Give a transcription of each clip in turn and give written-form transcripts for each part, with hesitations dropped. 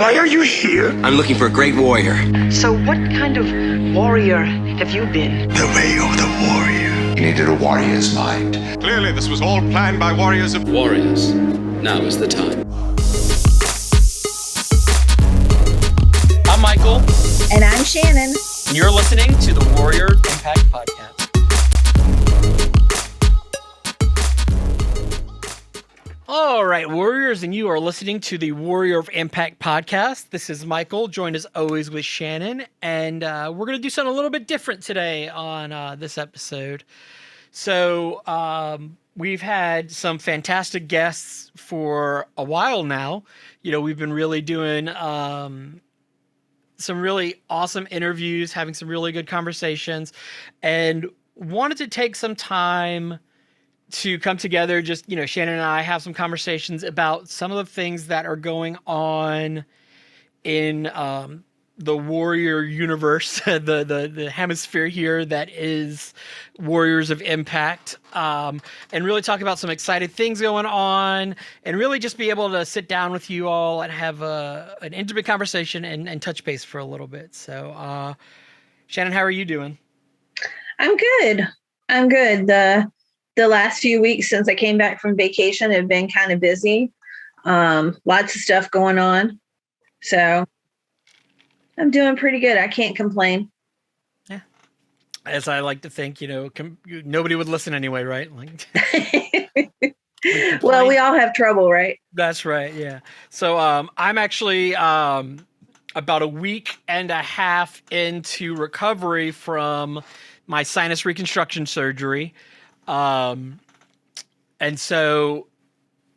Why are you here? I'm looking for a great warrior. So what kind of warrior have you been? The way of the warrior. He needed a warrior's mind. Clearly, this was all planned by warriors of... Warriors. Now is the time. I'm Michael. And I'm Shannon. And you're listening to the Warrior Impact Podcast. All right, Warriors, and you are listening to the Warrior of Impact Podcast. This is Michael, joined as always with Shannon, and we're going to do something a little bit different today on this episode. So we've had some fantastic guests for a while now. You know, we've been really doing some really awesome interviews, having some really good conversations, and wanted to take some time to come together. Just, you know, Shannon and I have some conversations about some of the things that are going on in the Warrior universe, the hemisphere here that is Warriors of Impact, and really talk about some exciting things going on, and really just be able to sit down with you all and have an intimate conversation and touch base for a little bit. So, Shannon, how are you doing? I'm good. The last few weeks since I came back from vacation have been kind of busy. Lots of stuff going on. So I'm doing pretty good. I can't complain. Yeah. As I like to think, you know, nobody would listen anyway, right? Like, well, we all have trouble, right? That's right. Yeah. So I'm actually about a week and a half into recovery from my sinus reconstruction surgery. And so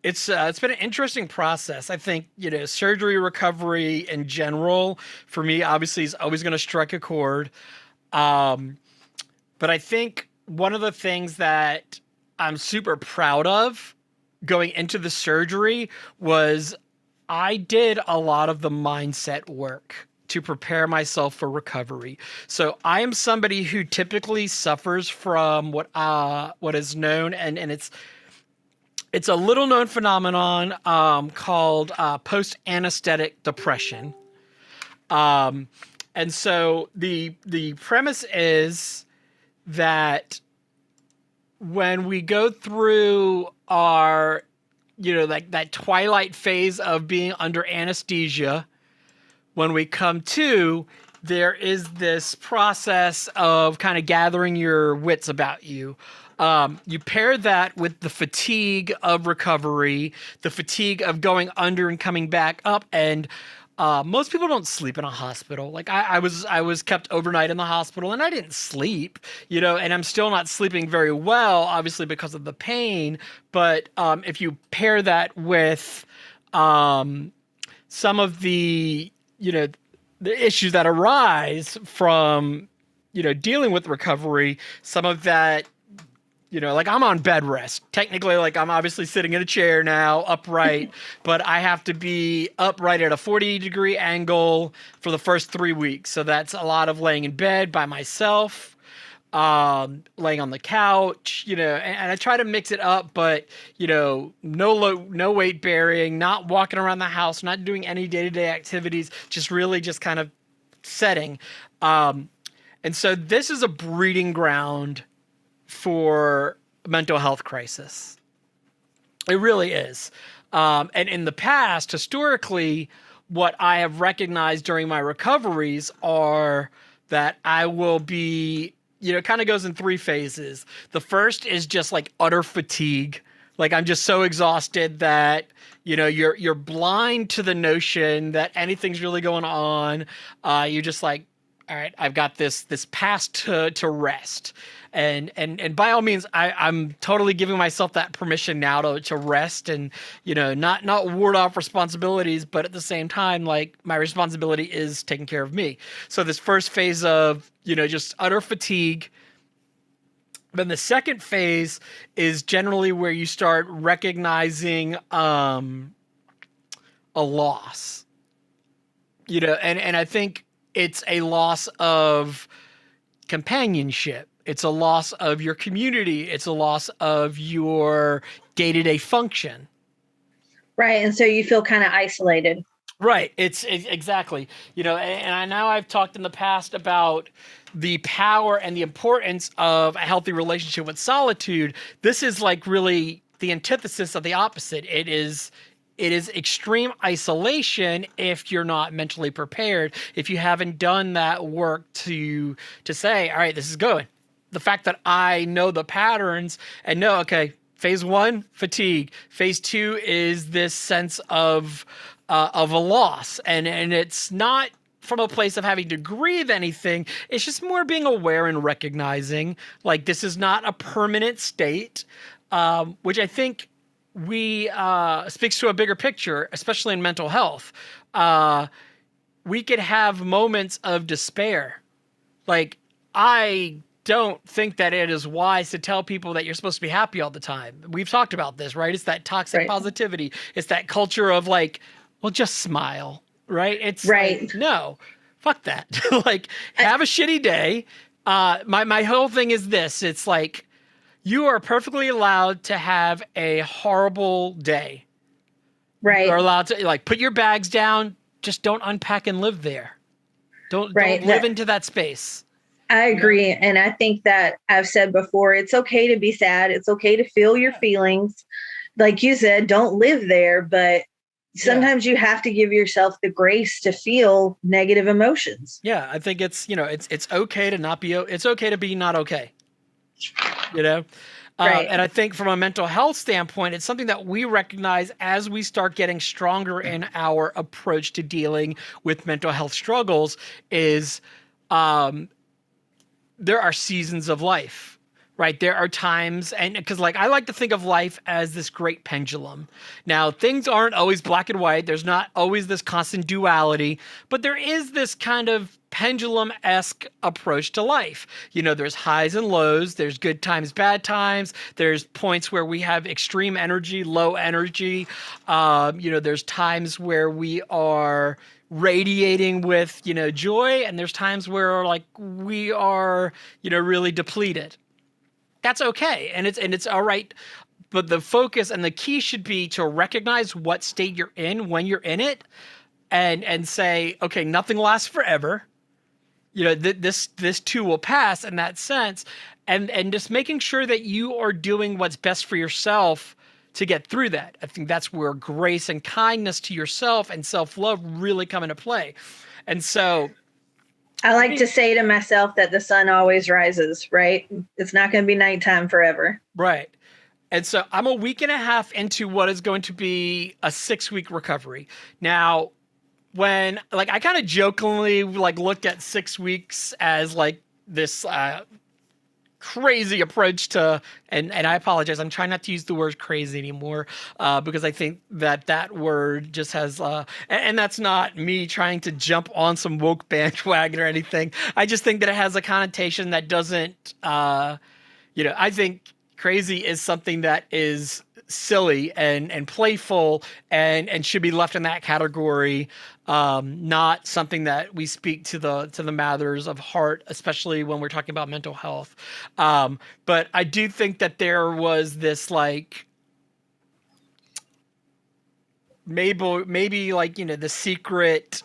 it's been an interesting process. I think, you know, surgery recovery in general for me, obviously, is always going to strike a chord. But I think one of the things that I'm super proud of going into the surgery was I did a lot of the mindset work to prepare myself for recovery. So I am somebody who typically suffers from what is known, and it's a little known phenomenon called post-anesthetic depression. And so the premise is that when we go through our, you know, like that twilight phase of being under anesthesia, when we come to, there is this process of kind of gathering your wits about you. You pair that with the fatigue of recovery, the fatigue of going under and coming back up. And most people don't sleep in a hospital. Like I was kept overnight in the hospital and I didn't sleep, you know, and I'm still not sleeping very well, obviously because of the pain. But if you pair that with some of the, you know, the issues that arise from, you know, dealing with recovery, some of that, you know, like I'm on bed rest. Technically, like I'm obviously sitting in a chair now, upright, but I have to be upright at a 40-degree angle for the first 3 weeks. So that's a lot of laying in bed by myself, laying on the couch, you know, and I try to mix it up, but, you know, no weight bearing, not walking around the house, not doing any day-to-day activities, just really just kind of setting. And so this is a breeding ground for mental health crisis. It really is. And in the past, historically, what I have recognized during my recoveries are that I will be, you know, it kind of goes in three phases. The first is just like utter fatigue. Like I'm just so exhausted that, you know, you're blind to the notion that anything's really going on. You're just like, all right, I've got this path to rest. And by all means, I'm totally giving myself that permission now to rest and, you know, not ward off responsibilities, but at the same time, like my responsibility is taking care of me. So this first phase of, you know, just utter fatigue. Then the second phase is generally where you start recognizing a loss, you know, and I think it's a loss of companionship. It's a loss of your community. It's a loss of your day-to-day function. Right. And so you feel kind of isolated. Right. Exactly. And I know I've talked in the past about the power and the importance of a healthy relationship with solitude. This is like really the antithesis of the opposite. It is extreme isolation if you're not mentally prepared, if you haven't done that work to say, all right, this is going. The fact that I know the patterns and know, okay, phase 1, fatigue. Phase 2 is this sense of a loss, and it's not from a place of having to grieve anything. It's just more being aware and recognizing like this is not a permanent state, which I think we speaks to a bigger picture, especially in mental health. We could have moments of despair. Like, I don't think that it is wise to tell people that you're supposed to be happy all the time. We've talked about this, right? It's that toxic positivity. It's that culture of like, well, just smile, right? It's right. Like, no, fuck that. Like, have a shitty day. My whole thing is this. It's like, you are perfectly allowed to have a horrible day. Right. You're allowed to like put your bags down. Just don't unpack and live there. Don't live into that space. I agree. And I think that I've said before, it's okay to be sad. It's okay to feel your feelings. Like you said, don't live there, but sometimes you have to give yourself the grace to feel negative emotions. Yeah. I think it's okay to not be, it's okay to be not okay. Right. And I think from a mental health standpoint, it's something that we recognize as we start getting stronger in our approach to dealing with mental health struggles is, there are seasons of life, right? There are times, and because like I like to think of life as this great pendulum. Now, things aren't always black and white. There's not always this constant duality, but there is this kind of pendulum-esque approach to life. There's highs and lows. There's good times, bad times. There's points where we have extreme energy, low energy. There's times where we are radiating with, joy, and there's times where like we are, really depleted. That's okay. And it's all right. But the focus and the key should be to recognize what state you're in when you're in it and say, okay, nothing lasts forever. This too will pass in that sense. And just making sure that you are doing what's best for yourself to get through that. I think that's where grace and kindness to yourself and self-love really come into play. And so I like to say to myself that the sun always rises, right? It's not going to be nighttime forever. Right. And so I'm a week and a half into what is going to be a 6-week recovery. Now, when like I kind of jokingly like looked at 6 weeks as like this crazy approach to, and I apologize, I'm trying not to use the word crazy anymore because I think that word just has, and that's not me trying to jump on some woke bandwagon or anything. I just think that it has a connotation that doesn't, I think crazy is something that is silly and playful and should be left in that category. Not something that we speak to the matters of heart, especially when we're talking about mental health. But I do think that there was this like maybe like, the secret,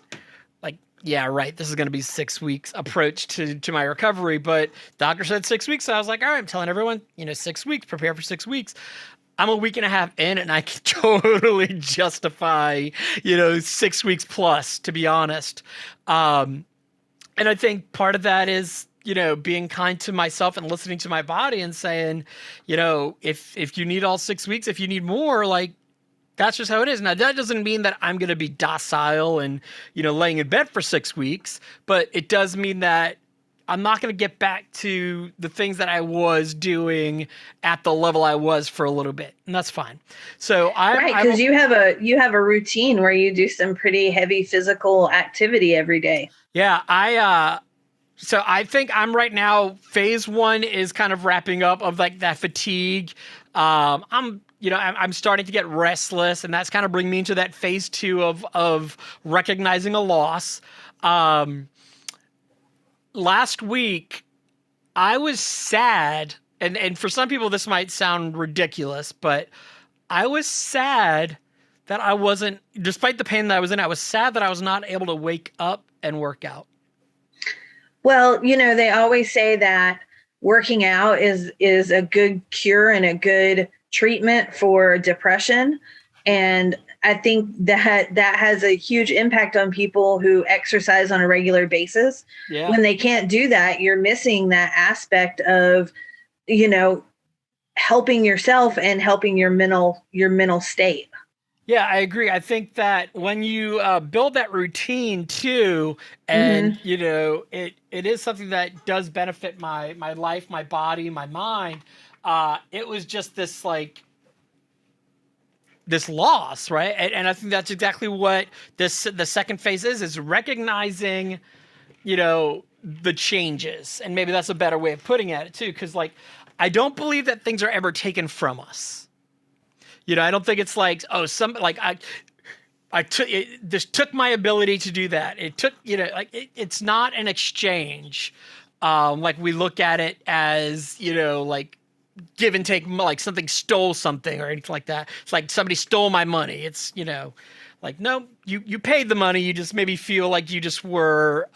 like, yeah, right, this is going to be 6 weeks approach to my recovery. But doctor said 6 weeks. So I was like, all right, I'm telling everyone, 6 weeks, prepare for 6 weeks. I'm a week and a half in and I can totally justify, 6 weeks plus, to be honest. And I think part of that is, being kind to myself and listening to my body and saying, if you need all 6 weeks, if you need more, like, that's just how it is. Now, that doesn't mean that I'm going to be docile and, laying in bed for 6 weeks, but it does mean that I'm not going to get back to the things that I was doing at the level I was for a little bit, and that's fine. So because you have a routine where you do some pretty heavy physical activity every day. Yeah, so I think I'm right now. Phase 1 is kind of wrapping up of like that fatigue. I'm starting to get restless, and that's kind of bringing me into that phase 2 of recognizing a loss. Last week, I was sad, and for some people this might sound ridiculous, but I was sad that I wasn't, despite the pain that I was in, I was sad that I was not able to wake up and work out. Well, they always say that working out is a good cure and a good treatment for depression. And I think that has a huge impact on people who exercise on a regular basis. Yeah. When they can't do that, you're missing that aspect of, helping yourself and helping your mental state. Yeah, I agree. I think that when you build that routine too, and it is something that does benefit my life, my body, my mind. It was just this this loss, right? And I think that's exactly what the second phase is recognizing, the changes. And maybe that's a better way of putting it too, because I don't believe that things are ever taken from us. I don't think it's I took it. This took my ability to do that. It took, it's not an exchange. We look at it as, give and take, something stole something or anything like that. It's like somebody stole my money. It's, no, you paid the money. You just maybe feel like you just were,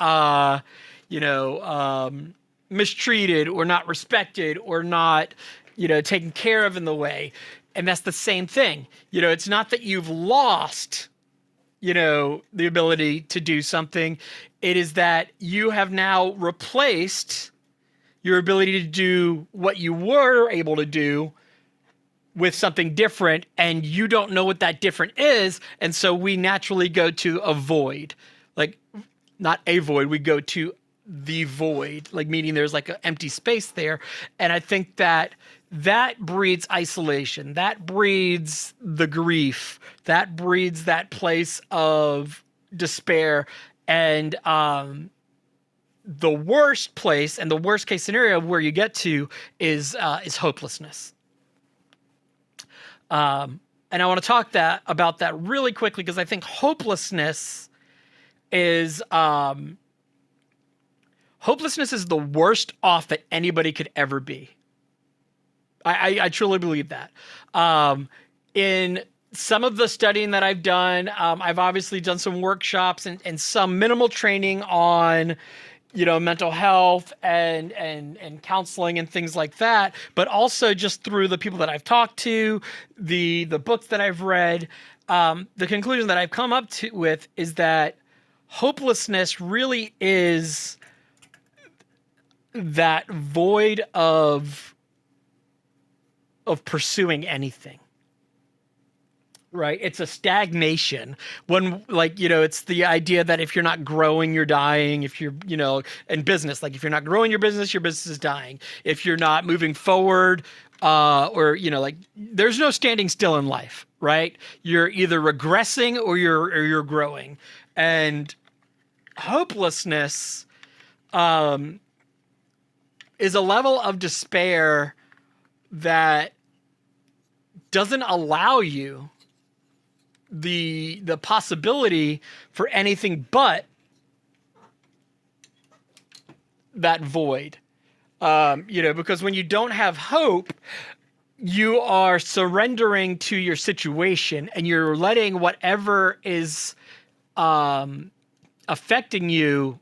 mistreated or not respected or not, taken care of in the way. And that's the same thing. It's not that you've lost, the ability to do something. It is that you have now replaced your ability to do what you were able to do with something different, and you don't know what that different is. And so we naturally go to a void, not a void, we go to the void, meaning there's an empty space there. And I think that breeds isolation, that breeds the grief, that breeds that place of despair. And the worst place and the worst case scenario where you get to is hopelessness. And I want to talk about that really quickly, because I think hopelessness is the worst off that anybody could ever be. I truly believe that. In some of the studying that I've done, I've obviously done some workshops and some minimal training on, mental health and counseling and things like that, but also just through the people that I've talked to, the books that I've read, the conclusion that I've come up with is that hopelessness really is that void of pursuing anything, right? It's a stagnation when it's the idea that if you're not growing, you're dying. If you're, in business, if you're not growing your business is dying. If you're not moving forward, or, there's no standing still in life, right? You're either regressing or you're growing. And hopelessness, is a level of despair that doesn't allow you the possibility for anything but that void. Because when you don't have hope, you are surrendering to your situation and you're letting whatever is affecting you,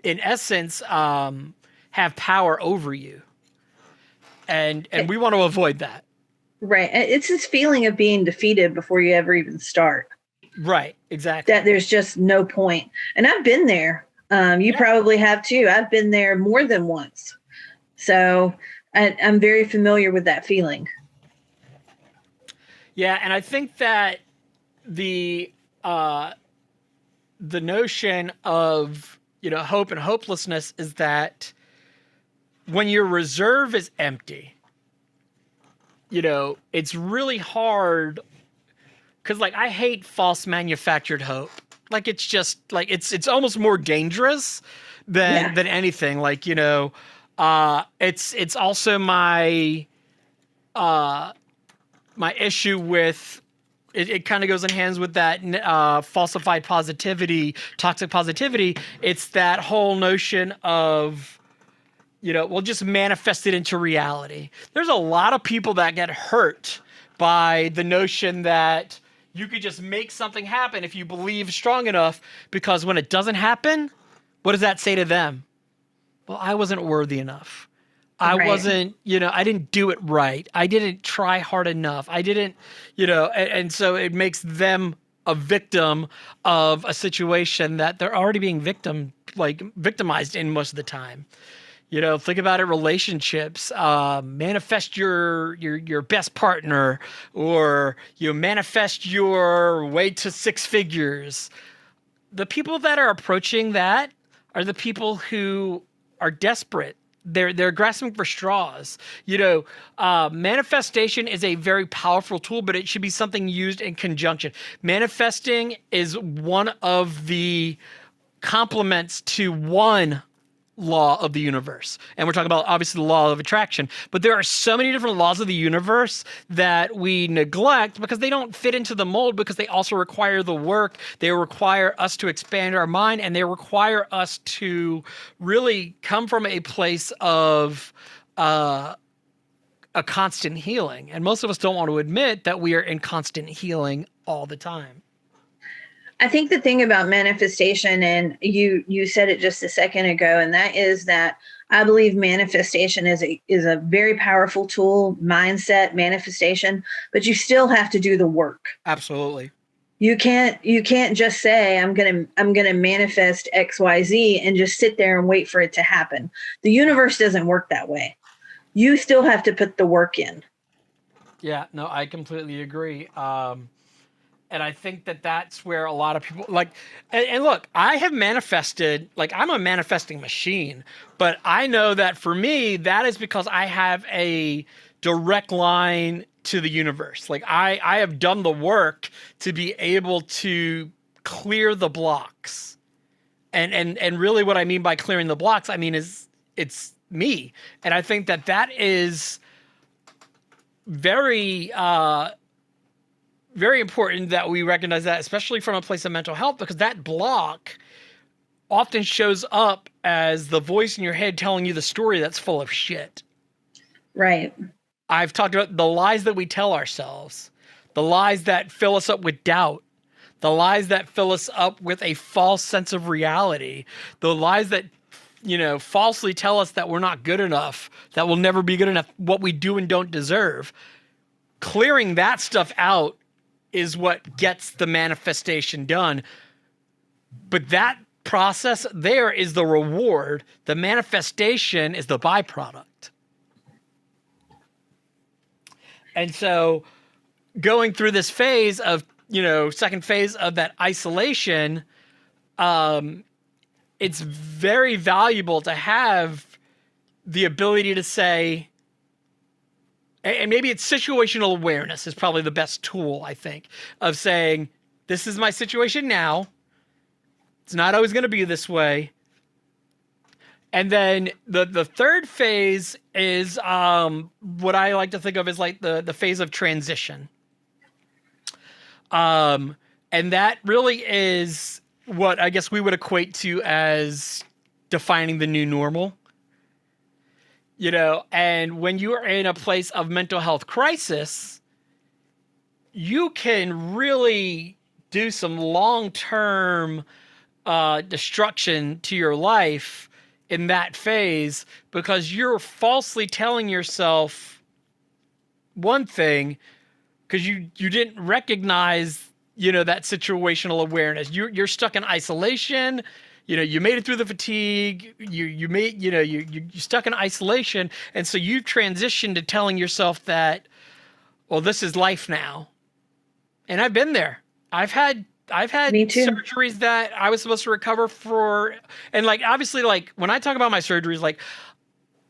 in essence, have power over you. And we want to avoid that. Right. It's this feeling of being defeated before you ever even start. Right. Exactly. That there's just no point. And I've been there. You probably have too. I've been there more than once. So I'm very familiar with that feeling. Yeah. And I think that the notion of, hope and hopelessness is that when your reserve is empty, it's really hard, because I hate false manufactured hope. It's just it's almost more dangerous than anything. It's also my issue with it kind of goes in hands with that falsified positivity, toxic positivity. It's that whole notion of, just manifest it into reality. There's a lot of people that get hurt by the notion that you could just make something happen if you believe strong enough, because when it doesn't happen, what does that say to them? Well, I wasn't worthy enough. I wasn't, I didn't do it right. I didn't try hard enough. I didn't, and so it makes them a victim of a situation that they're already being victimized in most of the time. Think about it, relationships, manifest your best partner, or manifest your way to six figures. The people that are approaching that are the people who are desperate. They're grasping for straws. Manifestation is a very powerful tool, but it should be something used in conjunction. Manifesting is one of the complements to one law of the universe. And we're talking about, obviously, the law of attraction. But there are so many different laws of the universe that we neglect because they don't fit into the mold, because they also require the work. They require us to expand our mind, and they require us to really come from a place of a constant healing. And most of us don't want to admit that we are in constant healing all the time. I think the thing about manifestation, and you said it just a second ago, and that is that I believe manifestation is a very powerful tool, mindset, manifestation, but you still have to do the work. Absolutely. You can't just say I'm gonna manifest XYZ and just sit there and wait for it to happen. The universe doesn't work that way. You still have to put the work in. Yeah, no, I completely agree. And I think that that's where a lot of people and look, I have manifested, I'm a manifesting machine, but I know that for me, that is because I have a direct line to the universe. I have done the work to be able to clear the blocks. And really what I mean by clearing the blocks, it's me. And I think that is very, very important that we recognize that, especially from a place of mental health, because that block often shows up as the voice in your head telling you the story that's full of shit. Right. I've talked about the lies that we tell ourselves, the lies that fill us up with doubt, the lies that fill us up with a false sense of reality, the lies that, falsely tell us that we're not good enough, that we'll never be good enough, what we do and don't deserve. Clearing that stuff out is what gets the manifestation done. But that process there is the reward. The manifestation is the byproduct. And so going through this phase of, second phase of that isolation, it's very valuable to have the ability to say, and maybe it's situational awareness is probably the best tool, I think, of saying, this is my situation now. It's not always going to be this way. And then the third phase is what I like to think of as the phase of transition. And that really is what I guess we would equate to as defining the new normal. And when you are in a place of mental health crisis, you can really do some long-term destruction to your life in that phase, because you're falsely telling yourself one thing because you didn't recognize, that situational awareness. You're stuck in isolation. You made it through the fatigue, you stuck in isolation. And so you transitioned to telling yourself that, well, this is life now. And I've been there. I've had surgeries that I was supposed to recover for. And obviously, when I talk about my surgeries,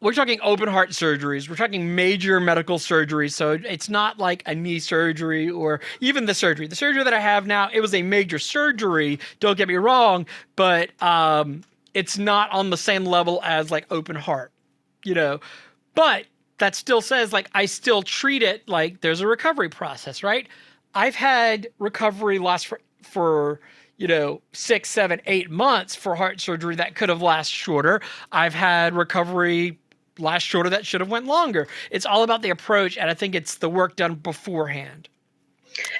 we're talking open heart surgeries. We're talking major medical surgeries. So it's not like a knee surgery or even the surgery. The surgery that I have now, it was a major surgery. Don't get me wrong, but it's not on the same level as open heart, But that still says I still treat it like there's a recovery process, right? I've had recovery last for 6, 7, 8 months for heart surgery that could have lasted shorter. I've had recovery last shorter, that should have went longer. It's all about the approach, and I think it's the work done beforehand.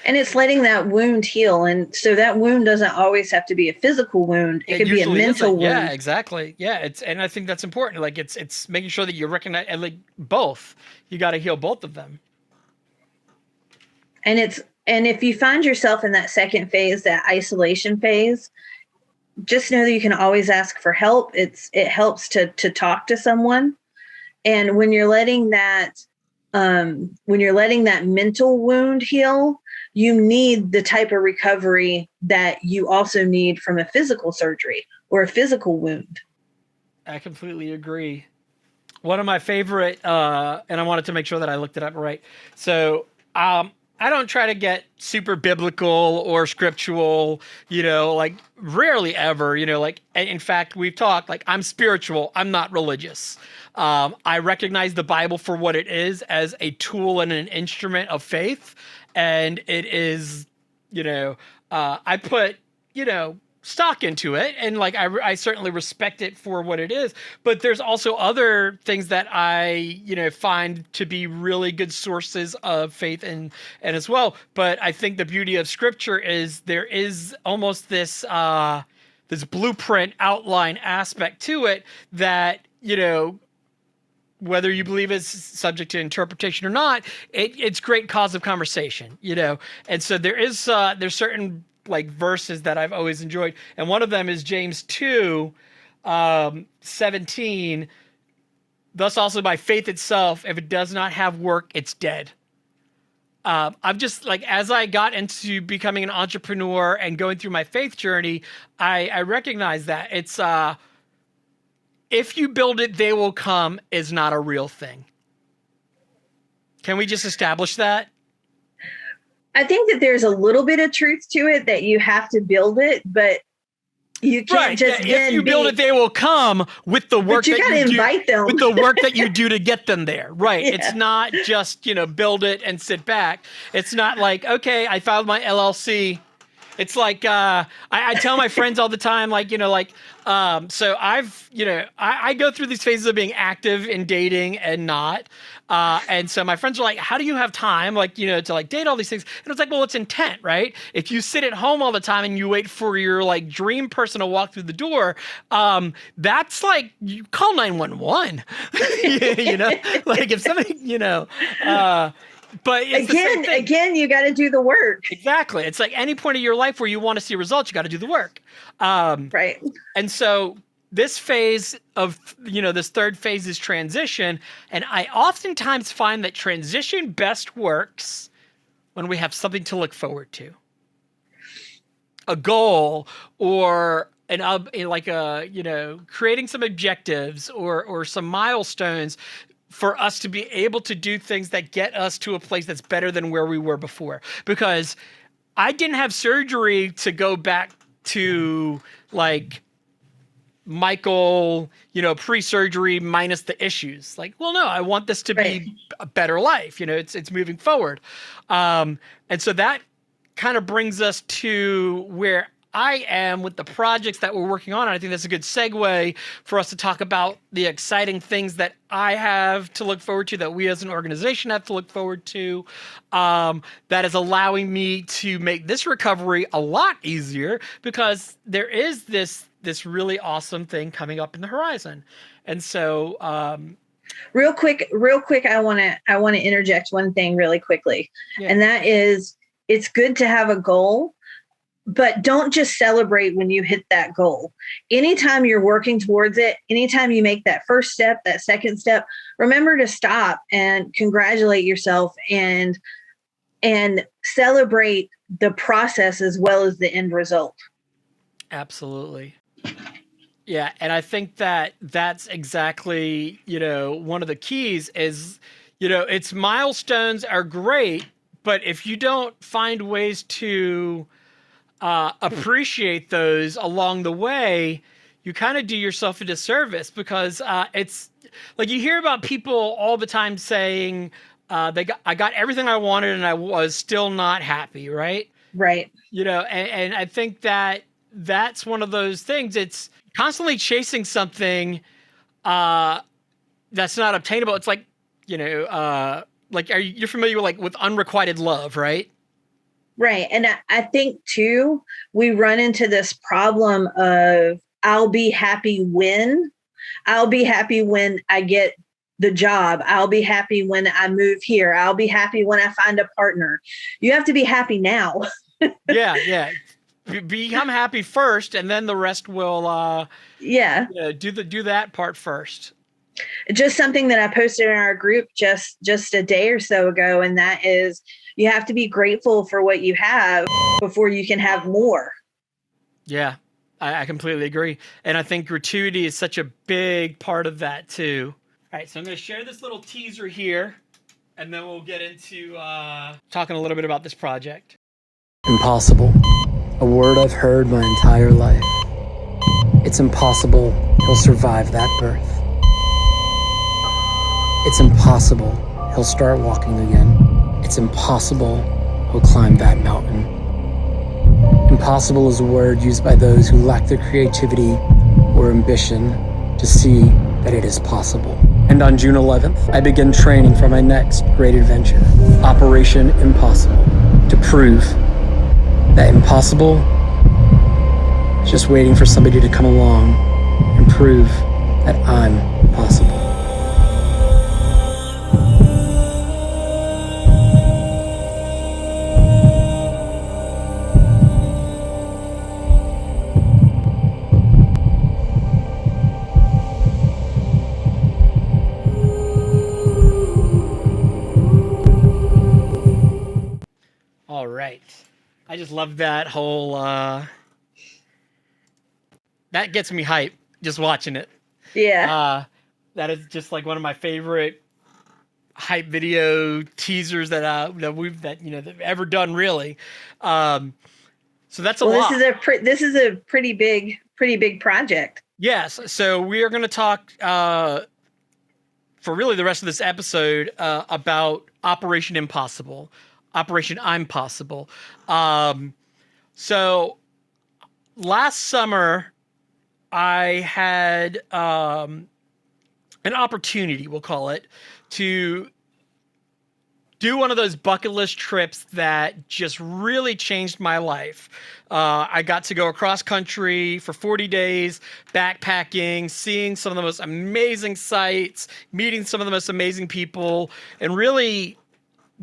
And it's letting that wound heal. And so that wound doesn't always have to be a physical wound. It could be a mental wound. Yeah, exactly. Yeah, and I think that's important. Like it's making sure that you recognize, and like both. You got to heal both of them. And if you find yourself in that second phase, that isolation phase, just know that you can always ask for help. It helps to talk to someone. And when you're letting that mental wound heal, you need the type of recovery that you also need from a physical surgery or a physical wound. I completely agree. One of my favorite, and I wanted to make sure that I looked it up right. So I don't try to get super biblical or scriptural, like rarely ever, like, in fact, we've talked, like, I'm spiritual, I'm not religious. I recognize the Bible for what it is, as a tool and an instrument of faith. And it is, I put, stock into it. And like, I certainly respect it for what it is. But there's also other things that I, find to be really good sources of faith and as well. But I think the beauty of scripture is there is almost this, this blueprint outline aspect to it that, whether you believe it's subject to interpretation or not, it's great cause of conversation, And so there's certain like verses that I've always enjoyed. And one of them is James 2, 17. Thus also by faith itself, if it does not have work, it's dead. I'm just like, as I got into becoming an entrepreneur and going through my faith journey, I recognize that it's, if you build it, they will come is not a real thing. Can we just establish that? I think that there's a little bit of truth to it, that you have to build it, but you can't just if you build it, they will come with the work. But you got to invite them with the work that you do to get them there. Right. Yeah. It's not just, build it and sit back. It's not like, okay, I filed my LLC. It's like, I tell my friends all the time, like, so I've, I go through these phases of being active in dating and not. And so my friends are like, how do you have time, like, to like date all these things? And it's like, well, it's intent, right? If you sit at home all the time and you wait for your like dream person to walk through the door, that's like, you call 911, like if somebody, but again, you got to do the work. Exactly. It's like any point of your life where you want to see results, you got to do the work. Right. And so this phase of, this third phase is transition. And I oftentimes find that transition best works when we have something to look forward to. A goal or creating some objectives or some milestones for us to be able to do things that get us to a place that's better than where we were before. Because I didn't have surgery to go back to like Michael, pre-surgery minus the issues. Like, well, no, I want this to be a better life. It's moving forward. And so that kind of brings us to where I am with the projects that we're working on. And I think that's a good segue for us to talk about the exciting things that I have to look forward to, that we as an organization have to look forward to, that is allowing me to make this recovery a lot easier, because there is this really awesome thing coming up in the horizon. And so, real quick, I want to interject one thing really quickly. Yeah. And that is, it's good to have a goal, but don't just celebrate when you hit that goal. Anytime you're working towards it, anytime you make that first step, that second step, remember to stop and congratulate yourself and celebrate the process as well as the end result. Absolutely. Yeah. And I think that that's exactly, one of the keys is, it's milestones are great, but if you don't find ways to appreciate those along the way, you kind of do yourself a disservice, because it's like you hear about people all the time saying I got everything I wanted and I was still not happy, right? Right. And I think that's one of those things. It's constantly chasing something that's not obtainable. It's like, like you're familiar with with unrequited love, right? Right. And I think too, we run into this problem of I'll be happy when I get the job. I'll be happy when I move here. I'll be happy when I find a partner. You have to be happy now. Yeah. Become happy first, and then the rest will do that part first. Just something that I posted in our group just a day or so ago, and that is you have to be grateful for what you have before you can have more. Yeah, I completely agree. And I think gratuity is such a big part of that too. All right, so I'm going to share this little teaser here, and then we'll get into talking a little bit about this project. Impossible. A word I've heard my entire life. It's impossible he'll survive that birth. It's impossible he'll start walking again. It's impossible he'll climb that mountain. Impossible is a word used by those who lack the creativity or ambition to see that it is possible. And on June 11th, I begin training for my next great adventure, Operation Impossible, to prove that impossible is just waiting for somebody to come along and prove that I'm possible. All right. I just love that whole that gets me hype just watching it. Yeah. That is just like one of my favorite hype video teasers that we've ever done, really. So that's a lot. This is a pretty big project. Yes. So we are going to talk for really the rest of this episode about Operation Impossible, Operation I'm Possible. So last summer, I had an opportunity, we'll call it, to do one of those bucket list trips that just really changed my life. I got to go across country for 40 days, backpacking, seeing some of the most amazing sights, meeting some of the most amazing people, and really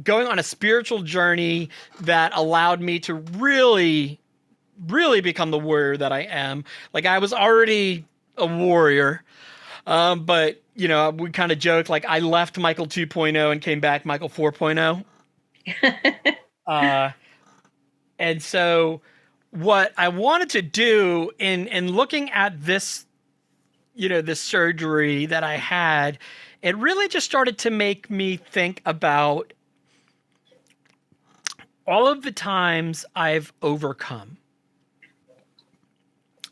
going on a spiritual journey that allowed me to really become the warrior that I am. Like, I was already a warrior, but we kind of joked, like, I left Michael 2.0 and came back Michael 4.0. And so what I wanted to do in looking at this, this surgery that I had, it really just started to make me think about all of the times I've overcome.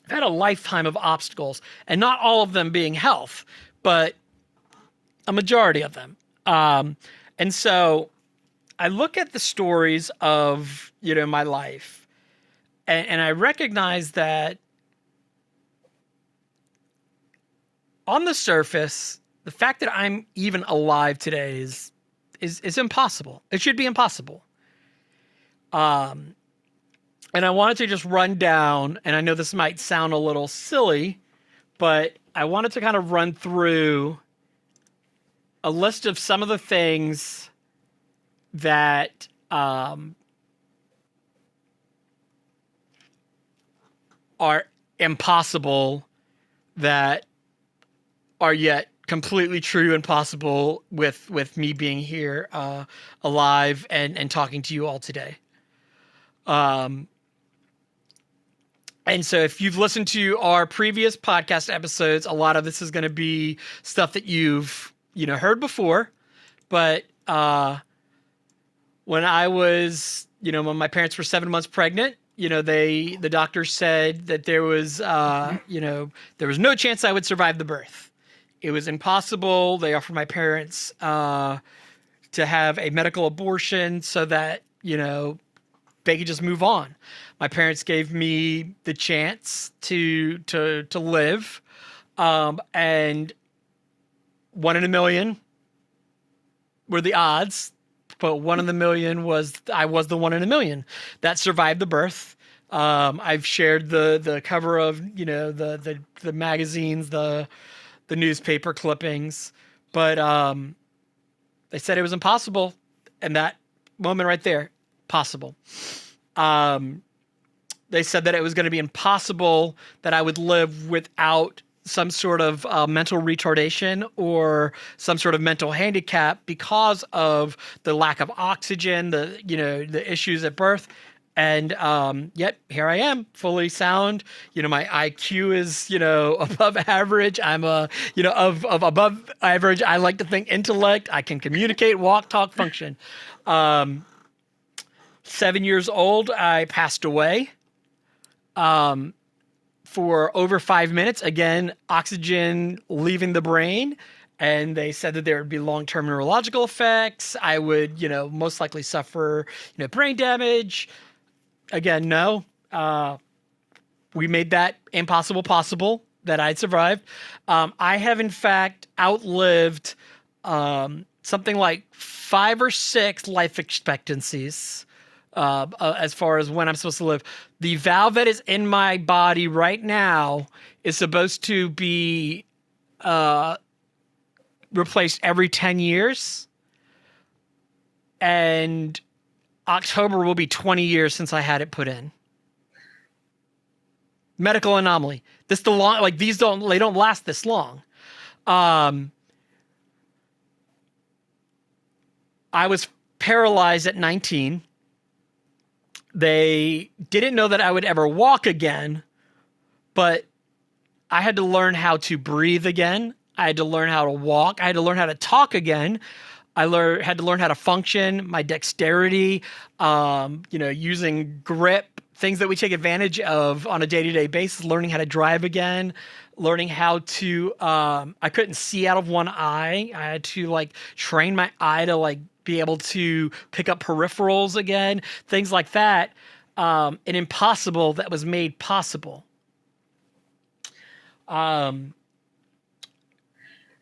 I've had a lifetime of obstacles, and not all of them being health, but a majority of them. And so I look at the stories of, my life, and I recognize that on the surface, the fact that I'm even alive today is impossible. It should be impossible. And I wanted to just run down, and I know this might sound a little silly, but I wanted to kind of run through a list of some of the things that are impossible, that are yet completely true and possible with me being here alive and talking to you all today. And so if you've listened to our previous podcast episodes, a lot of this is going to be stuff that you've, heard before. But when I was, when my parents were 7 months pregnant, the doctor said that there was, there was no chance I would survive the birth. It was impossible. They offered my parents to have a medical abortion so that, they could just move on. My parents gave me the chance to live, and 1 in a million were the odds, but 1 in a million was I was the 1 in a million that survived the birth. I've shared the cover of, you know, the magazines, the newspaper clippings, but they said it was impossible, and that moment right there, possible. They said that it was going to be impossible that I would live without some sort of mental retardation or some sort of mental handicap because of the lack of oxygen, the issues at birth. And yet here I am, fully sound. You know, my IQ is, above average. I'm of above average. I like to think intellect. I can communicate, walk, talk, function. 7 years old, I passed away. For over 5 minutes, again, oxygen leaving the brain. And they said that there would be long-term neurological effects. I would, most likely suffer, brain damage. Again, no. We made that impossible possible, that I'd survived. I have, in fact, outlived something like 5 or 6 life expectancies. As far as when I'm supposed to live. The valve that is in my body right now is supposed to be replaced every 10 years. And October will be 20 years since I had it put in. Medical anomaly. These don't last this long. I was paralyzed at 19. They didn't know that I would ever walk again, but I had to learn how to breathe again. I had to learn how to walk. I had to learn how to talk again. I had to learn how to function, my dexterity, using grip, things that we take advantage of on a day-to-day basis, learning how to drive again, learning how to, I couldn't see out of one eye. I had to train my eye to be able to pick up peripherals again, things like that. An impossible that was made possible. I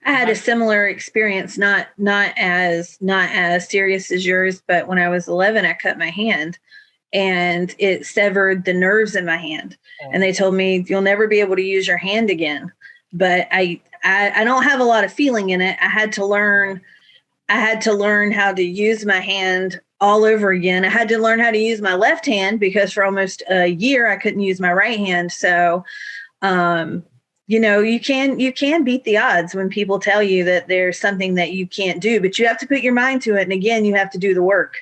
had a similar experience, not as serious as yours, but when I was 11, I cut my hand and it severed the nerves in my hand. Oh. And they told me, you'll never be able to use your hand again. But I don't have a lot of feeling in it. I had to learn how to use my hand all over again. I had to learn how to use my left hand because for almost a year I couldn't use my right hand. So, you can beat the odds when people tell you that there's something that you can't do, but you have to put your mind to it. And again, you have to do the work.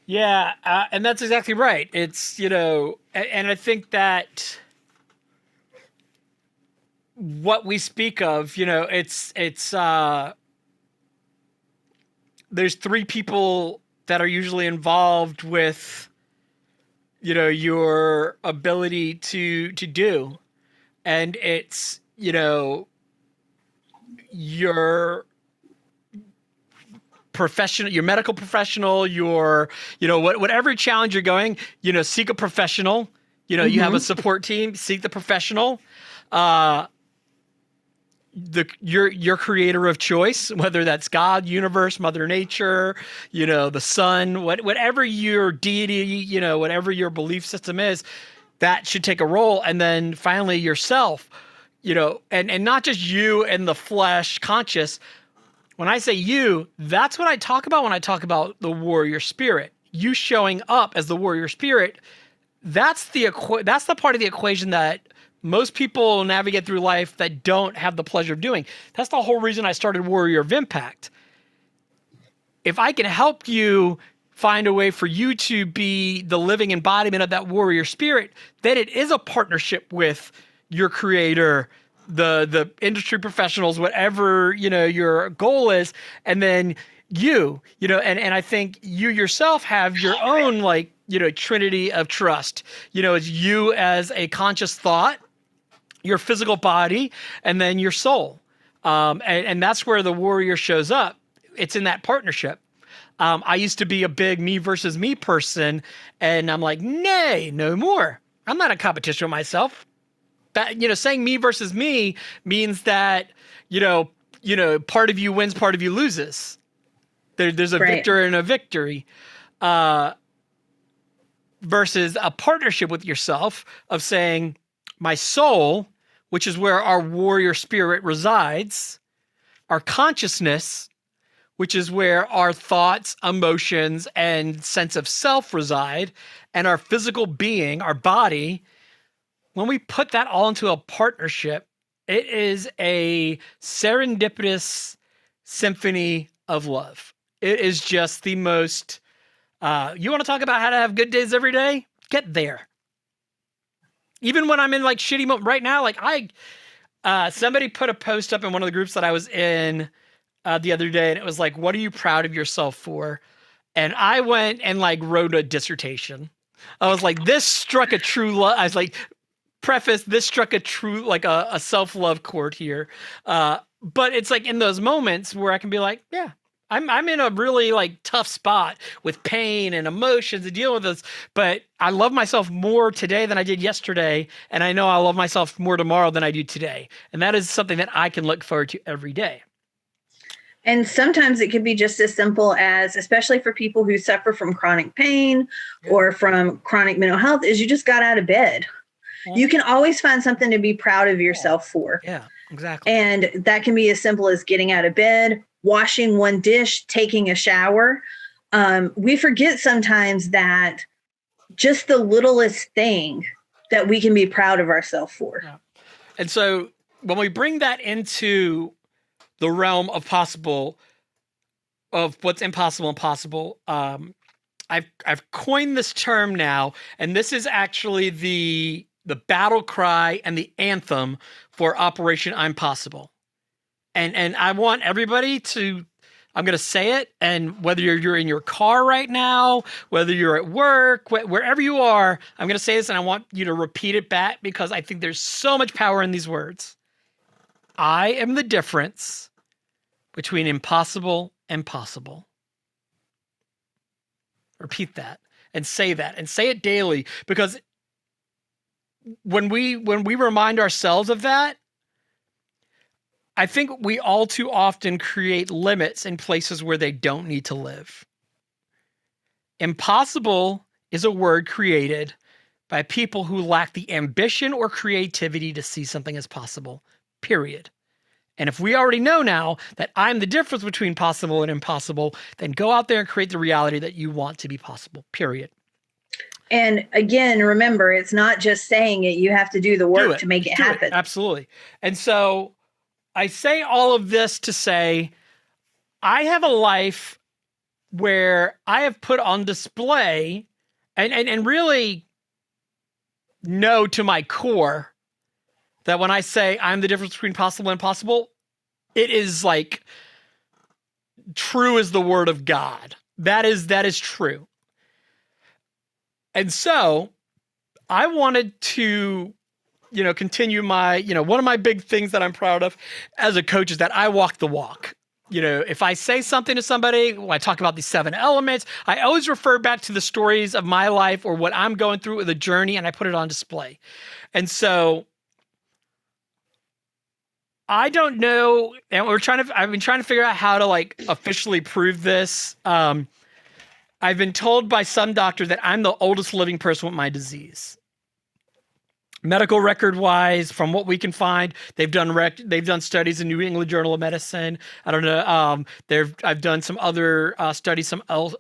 Yeah. And that's exactly right. It's, and I think that what we speak of, there's 3 people that are usually involved with, your ability to do. And it's, your professional, your medical professional, your, whatever challenge you're going, seek a professional, mm-hmm. You have a support team, seek the professional. Your creator of choice, whether that's God, universe, Mother Nature, the sun, whatever your deity, whatever your belief system is, that should take a role. And then finally yourself, and not just you and the flesh conscious. When I say you, that's what I talk about when I talk about the warrior spirit. You showing up as the warrior spirit, that's the part of the equation that most people navigate through life that don't have the pleasure of doing. That's the whole reason I started Warrior of Impact. If I can help you find a way for you to be the living embodiment of that warrior spirit, then it is a partnership with your creator, the industry professionals, whatever, your goal is. And then and I think you yourself have your own, trinity of trust. It's you as a conscious thought, your physical body, and then your soul. And that's where the warrior shows up. It's in that partnership. I used to be a big me versus me person, and I'm like, nay, no more. I'm not in competition with myself. That, saying me versus me means that, part of you wins, part of you loses. There's a Right. victor and a victory, versus a partnership with yourself of saying, my soul, which is where our warrior spirit resides, our consciousness, which is where our thoughts, emotions, and sense of self reside, and our physical being, our body, when we put that all into a partnership, it is a serendipitous symphony of love. It is just the most, you want to talk about how to have good days every day? Get there. Even when I'm in like shitty moment right now, like somebody put a post up in one of the groups that I was in the other day, and it was like, what are you proud of yourself for? And I went and like wrote a dissertation. I was like, this struck a true love. I was like, preface, this struck a true, like a self-love chord here. But it's like in those moments where I can be like, yeah, I'm in a really like tough spot with pain and emotions to deal with this, but I love myself more today than I did yesterday. And I know I love myself more tomorrow than I do today. And that is something that I can look forward to every day. And sometimes it can be just as simple as, especially for people who suffer from chronic pain or from chronic mental health, is you just got out of bed. You can always find something to be proud of yourself for. Yeah, exactly. And that can be as simple as getting out of bed, washing one dish, taking a shower. We forget sometimes that just the littlest thing that we can be proud of ourselves for. Yeah. And so when we bring that into the realm of possible, of what's impossible and possible, I've coined this term now, and this is actually the battle cry and the anthem for Operation I'm Possible. And I want everybody to, I'm going to say it, and whether you're in your car right now, whether you're at work, wherever you are, I'm going to say this, and I want you to repeat it back because I think there's so much power in these words. I am the difference between impossible and possible. Repeat that and say it daily, because when we remind ourselves of that, I think we all too often create limits in places where they don't need to live. Impossible is a word created by people who lack the ambition or creativity to see something as possible, period. And if we already know now that I'm the difference between possible and impossible, then go out there and create the reality that you want to be possible, period. And again, remember, it's not just saying it. You have to do the work to make it happen. Absolutely. And so I say all of this to say, I have a life where I have put on display and really know to my core that when I say I'm the difference between possible and impossible, it is like true as the word of God. That is true. And so I wanted to, continue my, one of my big things that I'm proud of as a coach is that I walk the walk. If I say something to somebody, when I talk about these 7 elements, I always refer back to the stories of my life or what I'm going through with a journey, and I put it on display. And so I don't know, and I've been trying to figure out how to like officially prove this. I've been told by some doctors that I'm the oldest living person with my disease. Medical record wise, from what we can find, they've done studies in New England Journal of Medicine. I don't know. I've done some other studies,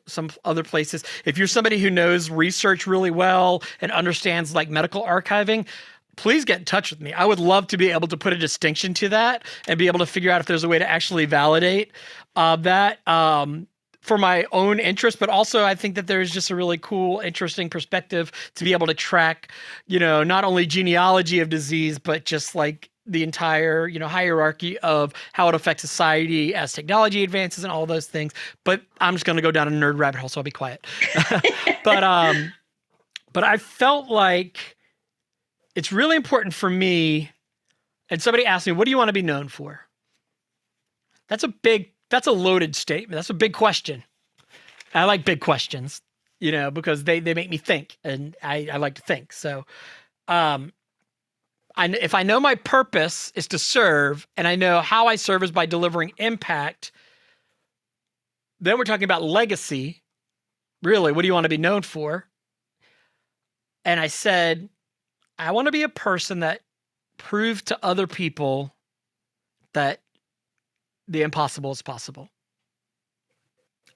some other places. If you're somebody who knows research really well and understands like medical archiving, please get in touch with me. I would love to be able to put a distinction to that and be able to figure out if there's a way to actually validate that for my own interest. But also I think that there's just a really cool, interesting perspective to be able to track, not only genealogy of disease, but just like the entire, hierarchy of how it affects society as technology advances and all those things. But I'm just going to go down a nerd rabbit hole, so I'll be quiet. But I felt like it's really important for me. And somebody asked me, what do you want to be known for? That's a loaded statement. That's a big question. I like big questions, because they make me think, and I like to think. So I if I know my purpose is to serve, and I know how I serve is by delivering impact, then we're talking about legacy. Really, what do you want to be known for? And I said, I want to be a person that proved to other people that the impossible is possible.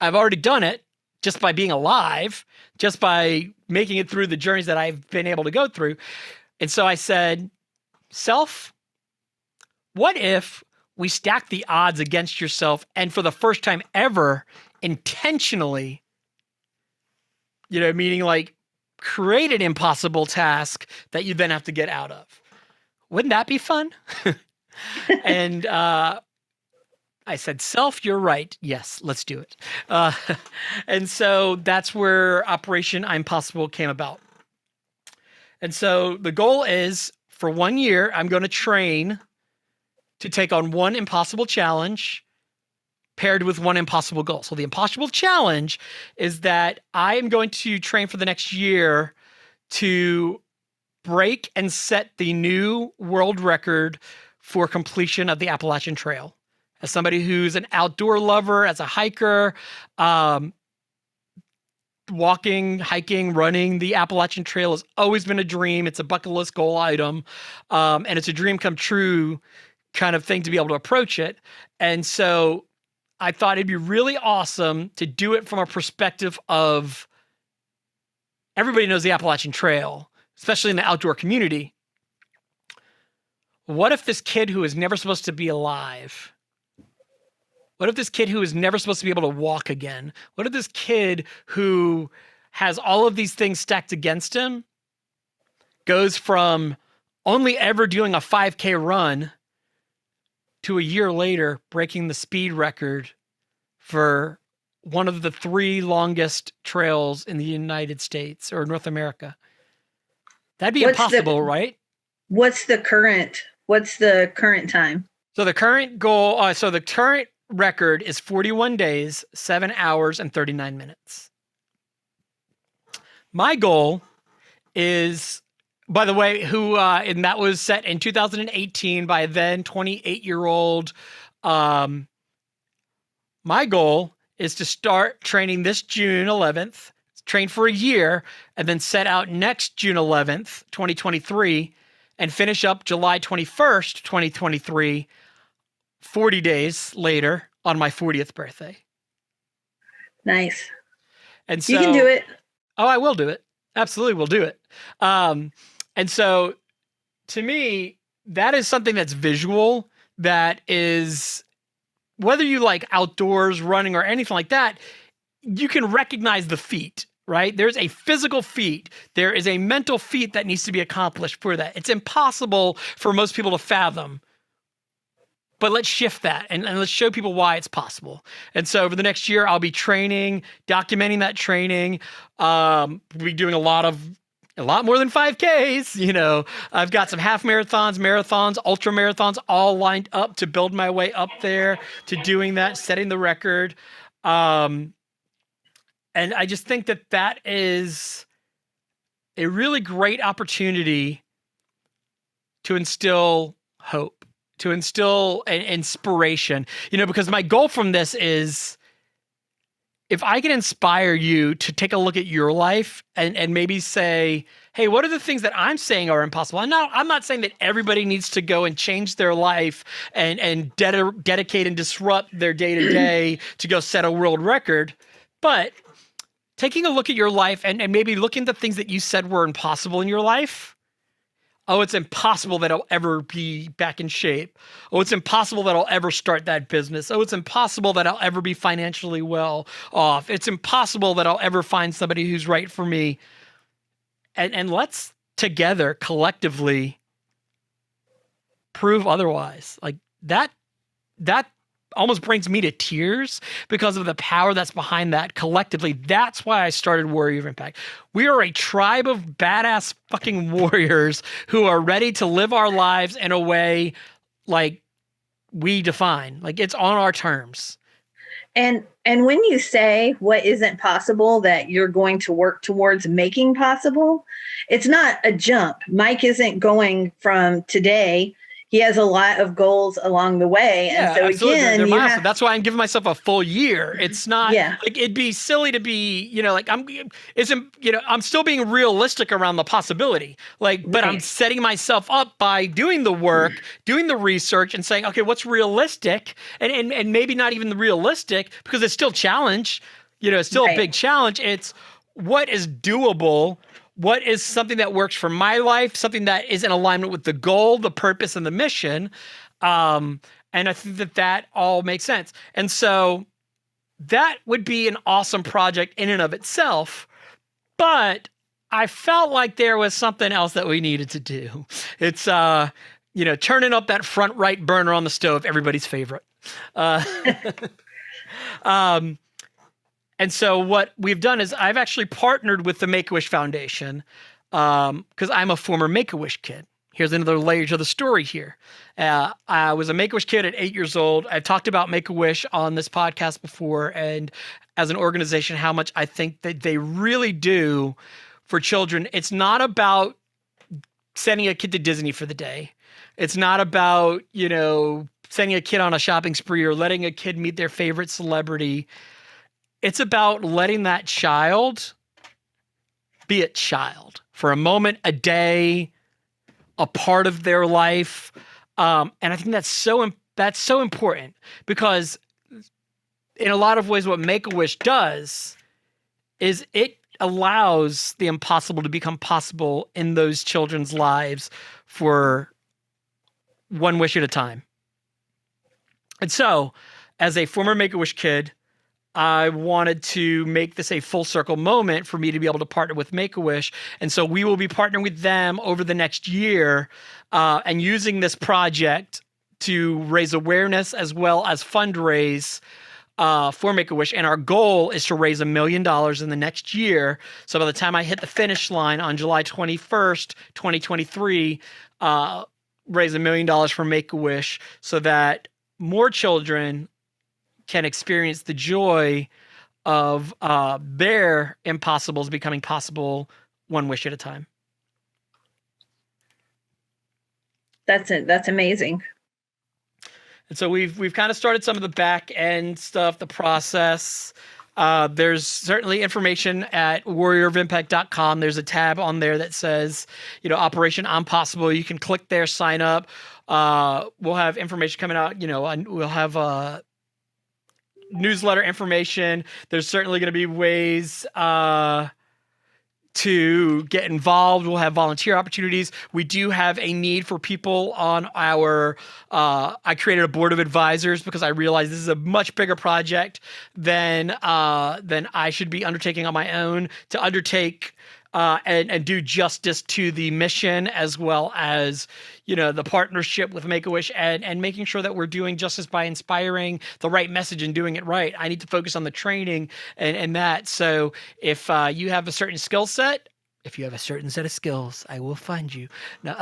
I've already done it just by being alive, just by making it through the journeys that I've been able to go through. And so I said, self, what if we stack the odds against yourself and for the first time ever, intentionally, meaning like create an impossible task that you then have to get out of? Wouldn't that be fun? And I said, self, you're right. Yes, let's do it. And so that's where Operation I'm Possible came about. And so the goal is for 1 year, I'm going to train to take on one impossible challenge paired with one impossible goal. So the impossible challenge is that I am going to train for the next year to break and set the new world record for completion of the Appalachian Trail. As somebody who's an outdoor lover, as a hiker, walking, hiking, running the Appalachian Trail has always been a dream. It's a bucket list goal item. And it's a dream come true kind of thing to be able to approach it. And so I thought it'd be really awesome to do it from a perspective of everybody knows the Appalachian Trail, especially in the outdoor community. What if this kid who is never supposed to be alive, what if this kid who is never supposed to be able to walk again, what if this kid who has all of these things stacked against him goes from only ever doing a 5K run to a year later breaking the speed record for one of the 3 longest trails in the United States or North America? That'd be impossible, right? What's the current time? So the current goal, the current record is 41 days, 7 hours, and 39 minutes. My goal is, by the way, and that was set in 2018 by a then 28-year-old. My goal is to start training this June 11th, train for a year, and then set out next June 11th, 2023, and finish up July 21st, 2023, 40 days later on my 40th birthday. Nice. And so you can do it. Oh, I will do it. Absolutely, we'll do it. And so to me, that is something that's visual, that is, whether you like outdoors, running, or anything like that, you can recognize the feat, right? There's a physical feat. There is a mental feat that needs to be accomplished for that. It's impossible for most people to fathom. But let's shift that and let's show people why it's possible. And so over the next year, I'll be training, documenting that training. We'll be doing a lot more than 5Ks. I've got some half marathons, ultra marathons, all lined up to build my way up there to doing that, setting the record. And I just think that is a really great opportunity to instill hope, to instill an inspiration, because my goal from this is, if I can inspire you to take a look at your life and maybe say, hey, what are the things that I'm saying are impossible? I'm not saying that everybody needs to go and change their life and dedicate and disrupt their day-to-day to go set a world record, but taking a look at your life and maybe looking at the things that you said were impossible in your life. Oh, it's impossible that I'll ever be back in shape. Oh, it's impossible that I'll ever start that business. Oh, it's impossible that I'll ever be financially well off. It's impossible that I'll ever find somebody who's right for me. And let's together, collectively, prove otherwise. Like that almost brings me to tears because of the power that's behind that collectively. That's why I started Warrior of Impact. We are a tribe of badass fucking warriors who are ready to live our lives in a way like we define. Like it's on our terms. And when you say what isn't possible that you're going to work towards making possible, it's not a jump. Mike isn't going from today. He has a lot of goals along the way. Yeah, and so absolutely. again, They're you milestone. have, That's why I'm giving myself a full year. It's not like it'd be silly to be, like I'm still being realistic around the possibility. But I'm setting myself up by doing the work, doing the research, and saying, okay, what's realistic, and maybe not even the realistic because it's still challenge. It's still a big challenge. It's what is doable. What is something that works for my life, something that is in alignment with the goal, the purpose, and the mission. And I think that all makes sense. And so that would be an awesome project in and of itself. But I felt like there was something else that we needed to do. It's, turning up that front right burner on the stove, everybody's favorite. And so what we've done is I've actually partnered with the Make-A-Wish Foundation because I'm a former Make-A-Wish kid. Here's another layer to the story here. I was a Make-A-Wish kid at 8 years old. I've talked about Make-A-Wish on this podcast before, and as an organization, how much I think that they really do for children. It's not about sending a kid to Disney for the day. It's not about, sending a kid on a shopping spree or letting a kid meet their favorite celebrity. It's about letting that child be a child for a moment, a day, a part of their life. And I think that's so important because in a lot of ways, what Make-A-Wish does is it allows the impossible to become possible in those children's lives for one wish at a time. And so as a former Make-A-Wish kid, I wanted to make this a full circle moment for me to be able to partner with Make-A-Wish. And so we will be partnering with them over the next year and using this project to raise awareness as well as fundraise for Make-A-Wish. And our goal is to raise $1 million in the next year. So by the time I hit the finish line on July 21st, 2023, raise $1 million for Make-A-Wish so that more children can experience the joy of their impossibles becoming possible one wish at a time. That's it. That's amazing. And so we've kind of started some of the back end stuff, the process. There's certainly information at warriorofimpact.com. There's a tab on there that says, Operation I'm Possible. You can click there, sign up. We'll have information coming out, and we'll have newsletter information. There's certainly going to be ways to get involved. We'll have volunteer opportunities. We do have a need for people on our, I created a board of advisors because I realized this is a much bigger project than I should be undertaking on my own to undertake and do justice to the mission as well as, the partnership with Make-A-Wish and making sure that we're doing justice by inspiring the right message and doing it right. I need to focus on the training and that. So if you have a certain skill set, if you have a certain set of skills, I will find you. No,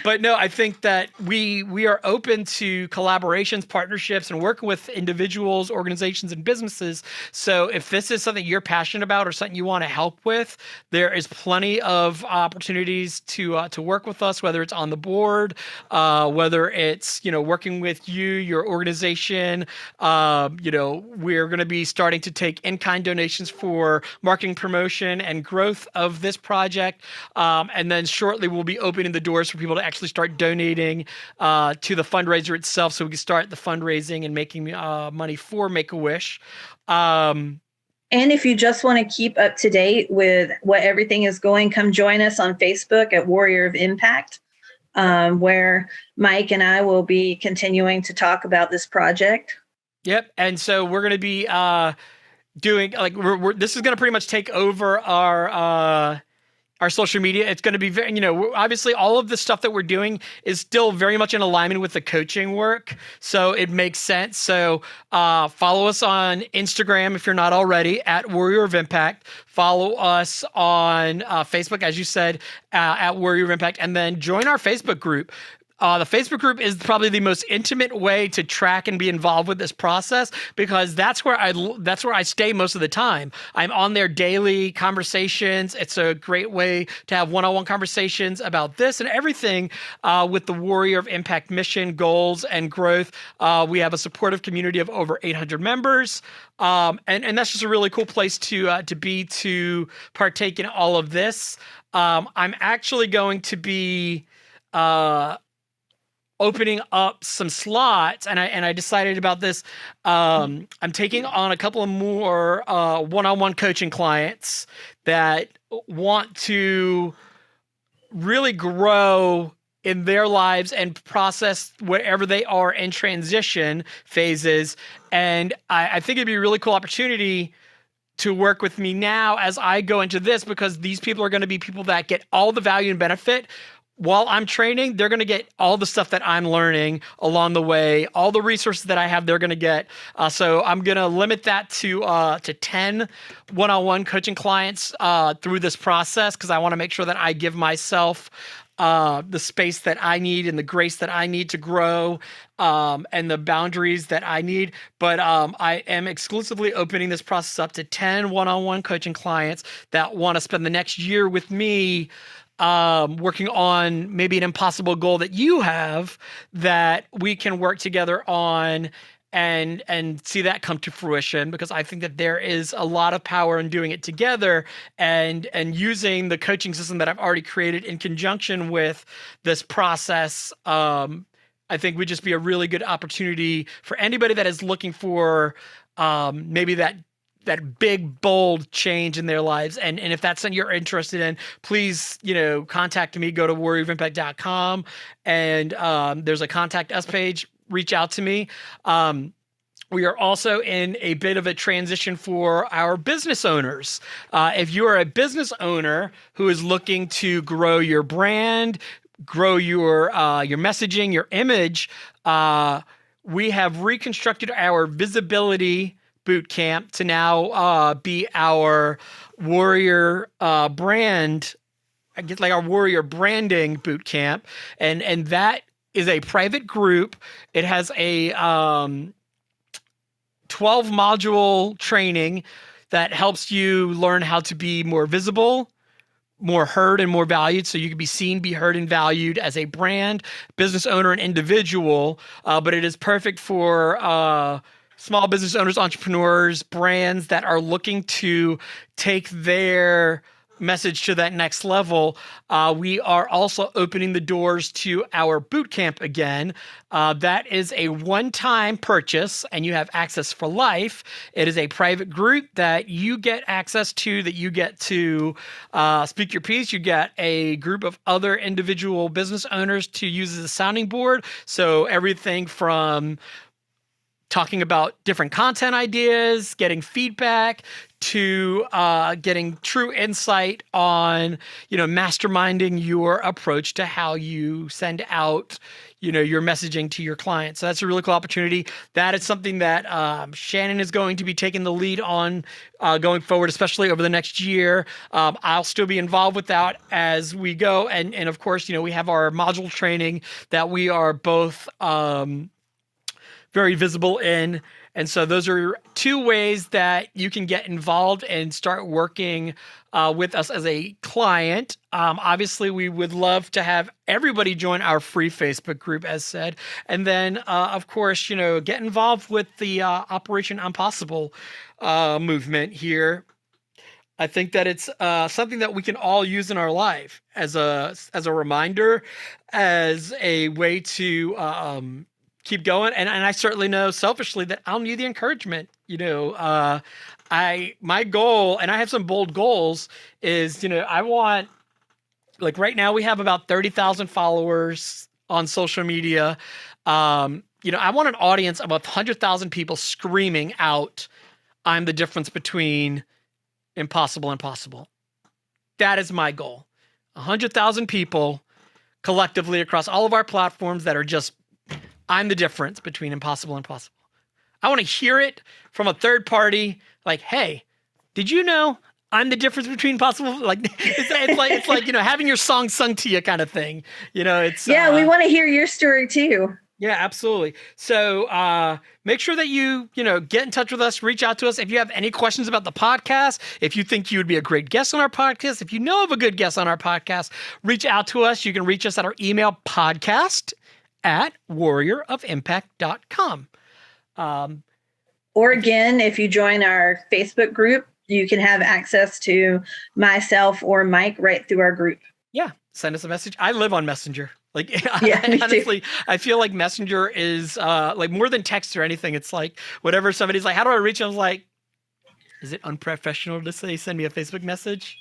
but no, I think that we are open to collaborations, partnerships, and working with individuals, organizations, and businesses. So if this is something you're passionate about or something you want to help with, there is plenty of opportunities to work with us, whether it's on the board, whether it's working with you, your organization. We're going to be starting to take in-kind donations for marketing, promotion, and growth of this project. And then shortly we'll be opening the doors for people to actually start donating to the fundraiser itself so we can start the fundraising and making money for Make-A-Wish. And if you just want to keep up to date with what everything is going, come join us on Facebook at Warrior of Impact, where Mike and I will be continuing to talk about this project. Yep. And so we're going to be doing this is going to pretty much take over our social media. It's going to be very, obviously all of the stuff that we're doing is still very much in alignment with the coaching work. So it makes sense. So follow us on Instagram if you're not already at Warrior of Impact. Follow us on Facebook, as you said, at Warrior of Impact, and then join our Facebook group. The Facebook group is probably the most intimate way to track and be involved with this process, because that's where I stay most of the time. I'm on there daily conversations. It's a great way to have one-on-one conversations about this and everything with the Warrior of Impact mission, goals, and growth. We have a supportive community of over 800 members. And that's just a really cool place to be, to partake in all of this. I'm actually going to be opening up some slots, and I decided about this. I'm taking on a couple of more one-on-one coaching clients that want to really grow in their lives and process wherever they are in transition phases. And I think it'd be a really cool opportunity to work with me now as I go into this, because these people are going to be people that get all the value and benefit. While I'm training, they're going to get all the stuff that I'm learning along the way, all the resources that I have, they're going to get. So I'm going to limit that to 10 one-on-one coaching clients through this process, because I want to make sure that I give myself the space that I need and the grace that I need to grow, and the boundaries that I need. But I am exclusively opening this process up to 10 one-on-one coaching clients that want to spend the next year with me, working on maybe an impossible goal that you have that we can work together on and see that come to fruition, because I think that there is a lot of power in doing it together and using the coaching system that I've already created in conjunction with this process. I think would just be a really good opportunity for anybody that is looking for maybe that big, bold change in their lives. And if that's something you're interested in, please, contact me. Go to warriorofimpact.com, and there's a contact us page. Reach out to me. We are also in a bit of a transition for our business owners. If you are a business owner who is looking to grow your brand, grow your messaging, your image, we have reconstructed our visibility boot camp to now be our warrior brand, I guess, like our warrior branding boot camp, and that is a private group. It has a 12 module training that helps you learn how to be more visible, more heard, and more valued, so you can be seen, be heard, and valued as a brand, business owner, and individual. But it is perfect for small business owners, entrepreneurs, brands that are looking to take their message to that next level. We are also opening the doors to our boot camp again. That is a one-time purchase, and you have access for life. It is a private group that you get access to, that you get to speak your piece. You get a group of other individual business owners to use as a sounding board. So everything from talking about different content ideas, getting feedback, to getting true insight on, masterminding your approach to how you send out, your messaging to your clients. So that's a really cool opportunity. That is something that Shannon is going to be taking the lead on going forward, especially over the next year. I'll still be involved with that as we go. And of course, we have our module training that we are both very visible in. And so those are two ways that you can get involved and start working with us as a client. Obviously, we would love to have everybody join our free Facebook group, as said. And then, of course, get involved with the Operation Impossible movement here. I think that it's something that we can all use in our life as a my as a way to keep going. And I certainly know selfishly that I'll need the encouragement. My goal, and I have some bold goals, is, I want, like right now we have about 30,000 followers on social media. I want an audience of 100,000 people screaming out, "I'm the difference between impossible and possible." That is my goal. 100,000 people collectively across all of our platforms that are just, "I'm the difference between impossible and possible." I want to hear it from a third party, like, "Hey, did you know I'm the difference between possible, like it's like having your song sung to you kind of thing. It's we want to hear your story too. Yeah, absolutely. So make sure that you get in touch with us, reach out to us. If you have any questions about the podcast, if you think you would be a great guest on our podcast, if you know of a good guest on our podcast, reach out to us. You can reach us at our email podcast@warriorofimpact.com. Or again, if you join our Facebook group, you can have access to myself or Mike right through our group. Yeah, send us a message. I live on Messenger. Like, honestly, I feel like Messenger is like more than text or anything. It's like whatever somebody's like, how do I reach? I was like, is it unprofessional to say send me a Facebook message?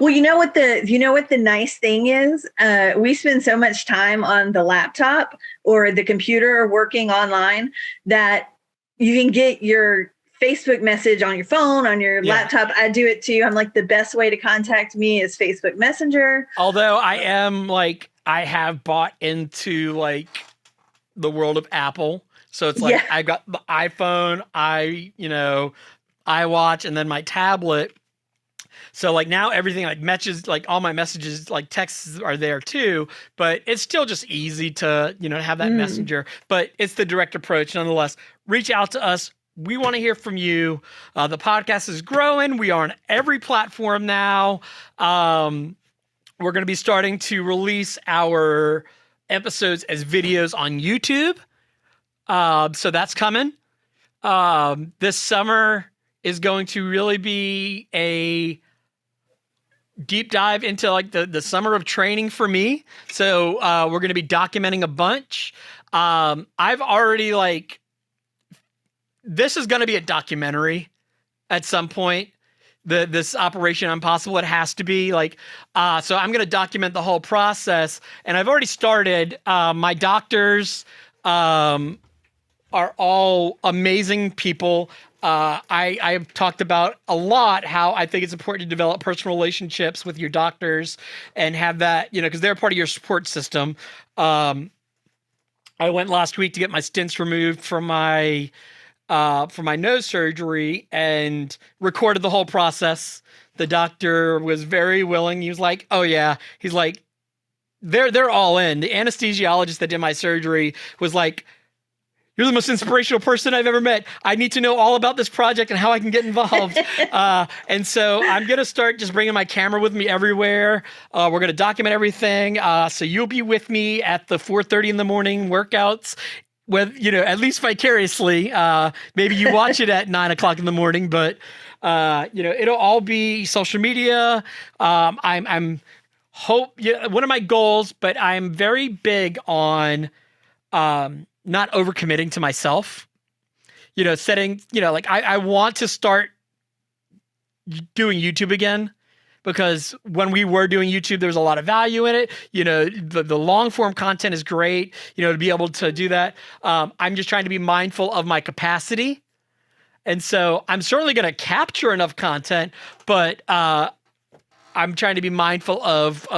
Well, you know what the nice thing is? We spend so much time on the laptop or the computer working online that you can get your Facebook message on your phone, on your laptop. I do it too. I'm like, the best way to contact me is Facebook Messenger. Although I have bought into like the world of Apple. So it's like I got the iPhone, iWatch, and then my tablet. So like now everything like matches, like all my messages, like texts are there too, but it's still just easy to, have that messenger, but it's the direct approach nonetheless. Reach out to us. We want to hear from you. The podcast is growing. We are on every platform now. We're going to be starting to release our episodes as videos on YouTube. So that's coming. This summer is going to really be a deep dive into like the summer of training for me. So we're going to be documenting a bunch. I've already this is going to be a documentary at some point. This Operation Impossible, it has to be so I'm going to document the whole process, and I've already started. My doctors are all amazing people. I've talked about a lot how I think it's important to develop personal relationships with your doctors and have that, because they're part of your support system. I went last week to get my stents removed from my nose surgery and recorded the whole process. The doctor was very willing. He was like, "Oh yeah." He's like, "They're all in." The anesthesiologist that did my surgery was like, "You're the most inspirational person I've ever met. I need to know all about this project and how I can get involved." And so I'm going to start just bringing my camera with me everywhere. We're going to document everything. So you'll be with me at the 4:30 in the morning workouts. With, at least vicariously, maybe you watch it at 9:00 in the morning, but, it'll all be social media. One of my goals, but I'm very big on, not overcommitting to myself, setting, I want to start doing YouTube again. Because when we were doing YouTube, there was a lot of value in it. The long form content is great, to be able to do that. I'm just trying to be mindful of my capacity. And so I'm certainly going to capture enough content, but I'm trying to be mindful of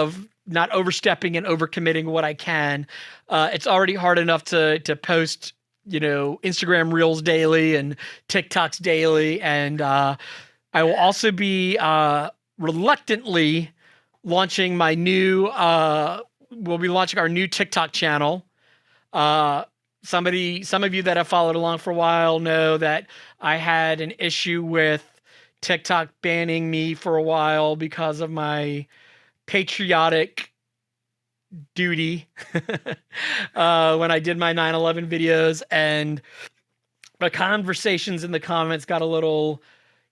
not overstepping and overcommitting what I can. It's already hard enough to post, Instagram Reels daily and TikToks daily. And I will also be reluctantly launching my new we'll be launching our new TikTok channel. Some of you that have followed along for a while know that I had an issue with TikTok banning me for a while because of my patriotic duty when I did my 9/11 videos, and the conversations in the comments got a little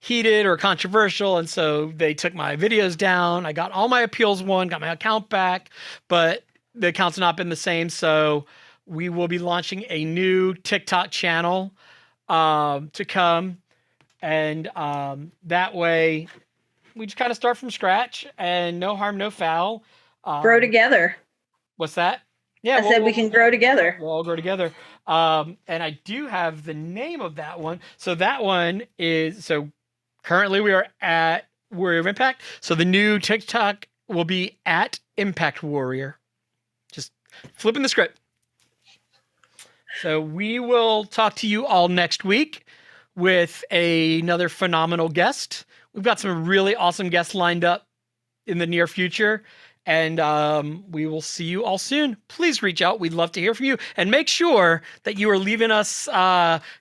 heated or controversial, and so they took my videos down. I got all my appeals won, got my account back, but the account's not been the same. So we will be launching a new TikTok channel to come, and that way we just kind of start from scratch and no harm, no foul. Grow together. What's that? Yeah, I said we can grow together. We'll all grow together. And I do have the name of that one. So that one is, currently we are at Warrior of Impact. So the new TikTok will be at Impact Warrior. Just flipping the script. So we will talk to you all next week with another phenomenal guest. we've got some really awesome guests lined up in the near future. And we will see you all soon. Please reach out. We'd love to hear from you. And make sure that you are leaving us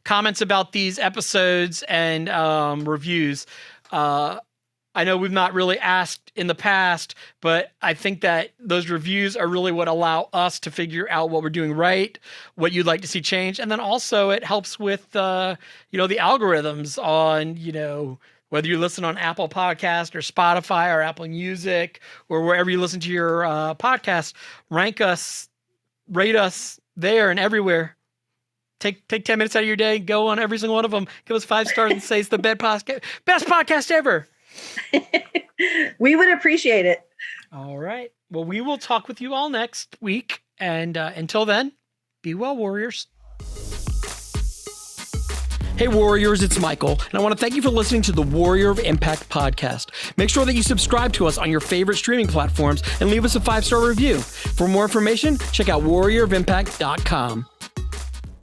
comments about these episodes and reviews. I know we've not really asked in the past, but I think that those reviews are really what allow us to figure out what we're doing right, what you'd like to see change. And then also it helps with, the algorithms on, whether you listen on Apple Podcast or Spotify or Apple Music or wherever you listen to your podcast, rank us, rate us there and everywhere. Take 10 minutes out of your day, go on every single one of them, give us 5 stars and say it's the best podcast ever. We would appreciate it. All right. Well, we will talk with you all next week. And until then, be well, Warriors. Hey, Warriors, it's Michael, and I want to thank you for listening to the Warrior of Impact podcast. Make sure that you subscribe to us on your favorite streaming platforms and leave us a 5-star review. For more information, check out warriorofimpact.com.